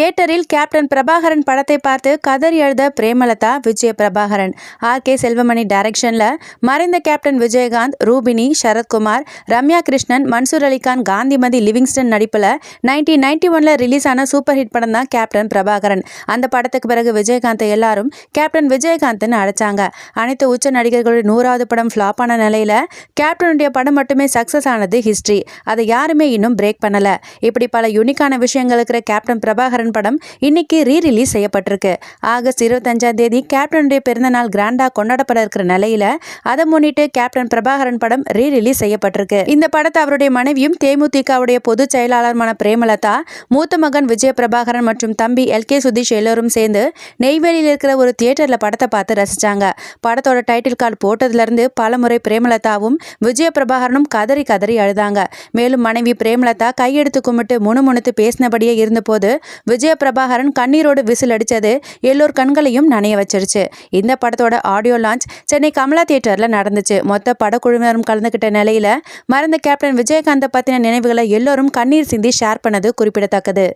தியேட்டரில் கேப்டன் பிரபாகரன் படத்தை பார்த்து கதறி அழுத பிரேமலதா, விஜய பிரபாகரன். ஆர்.கே. செல்வமணி டைரக்ஷன்ல மறைந்த கேப்டன் விஜயகாந்த், ரூபினி, சரத்குமார், ரம்யா கிருஷ்ணன், மன்சூர் அலிகான், காந்திமதி லிவிங்ஸ்டன் நடிப்புல 1991ல ரிலீஸ் ஆன சூப்பர் ஹிட் படம் தான் கேப்டன் பிரபாகரன். அந்த படத்துக்கு பிறகு விஜயகாந்தை எல்லாரும் கேப்டன் விஜயகாந்த்னு அழைச்சாங்க. அனைத்து உச்ச நடிகர்களுடைய 100வது படம் ஃபிளாப் ஆன நிலையில கேப்டனுடைய படம் மட்டுமே சக்சஸ் ஆனது ஹிஸ்டரி. அதை யாருமே இன்னும் பிரேக் பண்ணல. இப்படி பல யூனிக்கான விஷயங்கள் இருக்கிற கேப்டன் பிரபாகரன் படம் இன்னைக்கு ரீ-ரிலீஸ் செய்யப்பட்டிருக்கு. ஆகஸ்ட் 25ஆம் தேதி கேப்டனுடைய பிறந்தநாள் கிராண்டா கொண்டாடப்பட இருக்கிற நிலையில அதை முன்னிட்டு கேப்டன் பிரபாகரன் படம் ரீ-ரிலீஸ் செய்யப்பட்டிருக்கு. இந்த படத்தை அவருடைய மனைவியும் தேமுதிகவுடைய பொதுச் செயலாளருமான பிரேமலதா, மூத்த மகன் விஜய பிரபாகரன் மற்றும் தம்பி எல்.கே. சுதீஷ் எல்லோரும் சேர்ந்து நெய்வேலியில் இருக்கிற ஒரு தியேட்டர்ல படத்தை பார்த்து ரசிச்சாங்க. படத்தோட டைட்டில் கார்டு போட்டதுல இருந்து பலமுறை பிரேமலதாவும் விஜய பிரபாகரனும் கதறி கதறி அழுதாங்க. மேலும் மனைவி பிரேமலதா கையெடுத்து கும்பிட்டு முணுமுணுத்து பேசினபடியே இருந்தபோது விஜய பிரபாகரன் கண்ணீரோடு விசில் அடிச்சது எல்லோர் கண்களையும் நனைய வச்சிருச்சு. இந்த படத்தோட ஆடியோ லான்ச் சென்னை கமலா தியேட்டர்ல நடந்துச்சு. மொத்த படக்குழுவினரும் கலந்துகிட்ட நிலையில மறைந்த கேப்டன் விஜயகாந்தை பத்தின நினைவுகளை எல்லோரும் கண்ணீர் சிந்தி ஷேர் பண்ணது குறிப்பிடத்தக்கது.